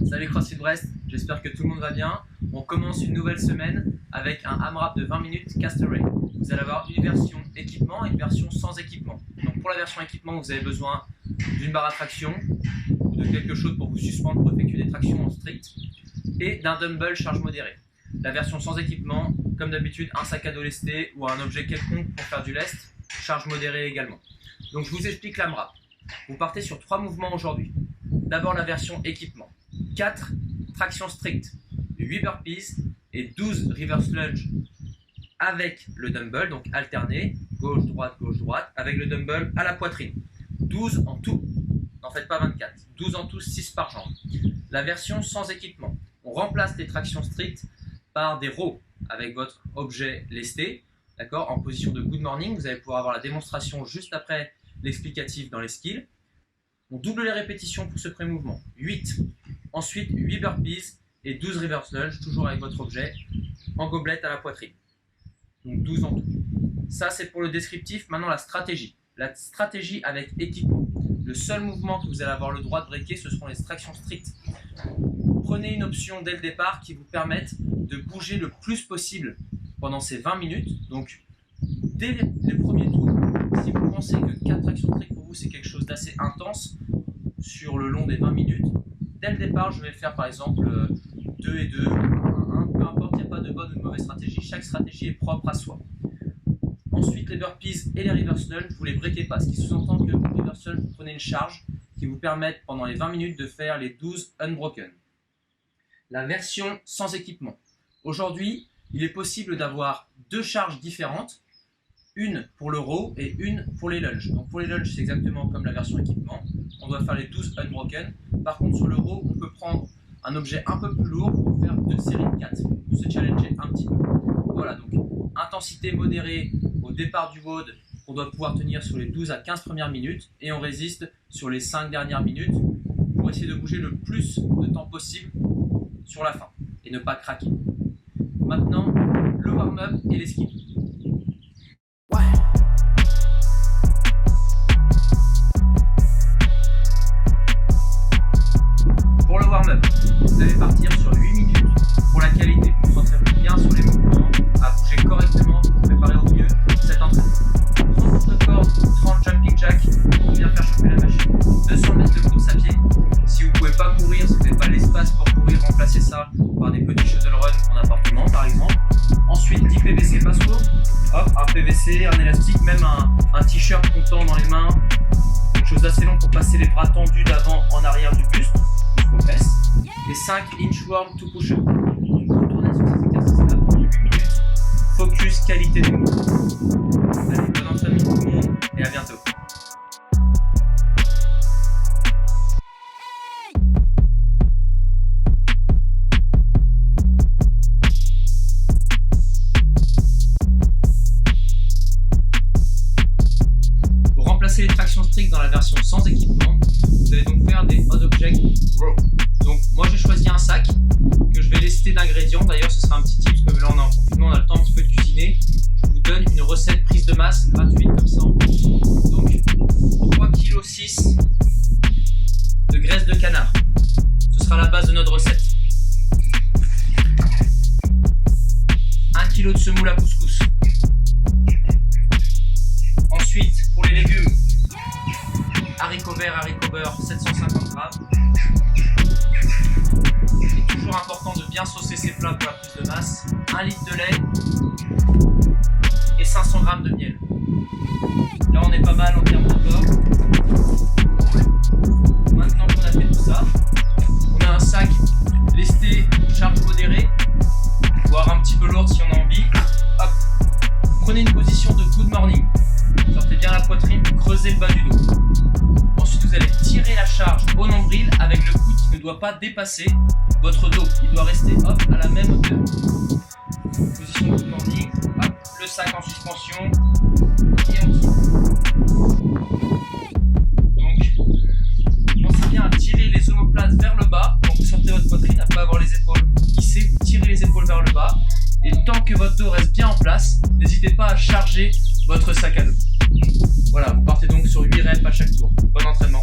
Salut CrossFit Brest, j'espère que tout le monde va bien. On commence une nouvelle semaine avec un AMRAP de 20 minutes Castaway. Vous allez avoir une version équipement et une version sans équipement. Donc pour la version équipement, vous avez besoin d'une barre à traction, de quelque chose pour vous suspendre pour effectuer des tractions en strict et d'un dumbbell charge modérée. La version sans équipement, comme d'habitude, un sac à dos lesté ou un objet quelconque pour faire du lest, charge modérée également. Donc je vous explique l'AMRAP. Vous partez sur 3 mouvements aujourd'hui. D'abord la version équipement. 4 tractions strictes, 8 burpees et 12 reverse lunge avec le dumbbell, donc alterné, gauche-droite, avec le dumbbell à la poitrine. 12 en tout, n'en faites pas 24, 12 en tout, 6 par jambe. La version sans équipement, on remplace les tractions strictes par des rows avec votre objet lesté, d'accord, en position de good morning. Vous allez pouvoir avoir la démonstration juste après l'explicatif dans les skills. On double les répétitions pour ce premier mouvement, 8. Ensuite 8 burpees et 12 reverse lunge, toujours avec votre objet, en gobelet à la poitrine. Donc 12 en tout. Ça c'est pour le descriptif. Maintenant la stratégie. La stratégie avec équipement. Le seul mouvement que vous allez avoir le droit de breaker, ce seront les tractions strictes. Prenez une option dès le départ qui vous permette de bouger le plus possible pendant ces 20 minutes. Donc dès les premiers tours, si vous pensez que 4 tractions strictes pour vous c'est quelque chose d'assez intense sur le long des 20 minutes, dès le départ je vais faire par exemple 2 et 2, 1, peu importe, il n'y a pas de bonne ou de mauvaise stratégie, chaque stratégie est propre à soi. Ensuite les burpees et les reverse lunge, vous ne les breakez pas, ce qui sous-entend que pour les reverse lunge vous prenez une charge qui vous permette pendant les 20 minutes de faire les 12 unbroken. La version sans équipement. Aujourd'hui, il est possible d'avoir 2 charges différentes, une pour le row et une pour les lunges. Donc pour les lunges, c'est exactement comme la version équipement. On doit faire les 12 unbroken. Par contre, sur le row, on peut prendre un objet un peu plus lourd pour faire 2 séries de 4, pour se challenger un petit peu. Voilà, donc intensité modérée au départ du WOD qu'on doit pouvoir tenir sur les 12 à 15 premières minutes et on résiste sur les 5 dernières minutes pour essayer de bouger le plus de temps possible sur la fin et ne pas craquer. Maintenant, le warm-up et les skills. Pour le warm-up, vous allez partir sur 8 minutes pour la qualité. Concentrez-vous bien sur les mouvements, à bouger correctement pour préparer au mieux cet entraînement. 30 porte-corde, 30 jumping jack pour bien faire chauffer la machine. 200 mètres de course à pied. Si vous ne pouvez pas courir, si vous n'avez pas l'espace pour courir, remplacez ça par des petits shuttle run en appartement par exemple. Ensuite 10 PVC passe-court, hop, un PVC, un élastique, même un t-shirt comptant dans les mains. Quelque chose d'assez long pour passer les bras tendus d'avant en arrière du buste jusqu'aux fesses. Et 5 inchworm to push-up. Donc retournez sur ces exercices-là pendant 8 minutes. Focus, qualité des mouvements. Allez, bon entraînement tout le monde et à bientôt. Pour remplacer les tractions strictes dans la version sans équipement, vous allez donc faire des odd object row. Donc moi j'ai choisi un sac que je vais lester d'ingrédients. D'ailleurs ce sera un petit tip parce que là on est en confinement, on a le temps un petit peu de cuisiner. Je vous donne une recette prise de masse gratuite comme ça. Donc 3,6 kg de graisse de canard. Ce sera la base de notre recette. 1 kg de semoule à couscous. Ensuite pour les légumes, haricots verts, haricots beurre, 750 grammes. Il est toujours important de bien saucer ces plats pour la prise de masse. 1 litre de lait et 500 grammes de miel. Là on est pas mal en termes d'apport. Maintenant qu'on a fait tout ça, on a un sac lesté, charge modérée, voire un petit peu lourd si on a envie. Hop. Prenez une position de good morning. Sortez bien la poitrine, creusez le bas du dos. Ensuite vous allez tirer la charge au nombril avec le coude qui ne doit pas dépasser votre dos. Il doit rester hop à la même hauteur. Position good morning, hop, le sac en suspension et on tire. Donc pensez bien à tirer les omoplates vers le bas quand vous sortez votre poitrine, à ne pas avoir les épaules hissées, vous tirez les épaules vers le bas et tant que votre dos reste bien en place, n'hésitez pas à charger votre sac à dos. Voilà, vous partez donc sur 8 reps à chaque tour. Bon entraînement.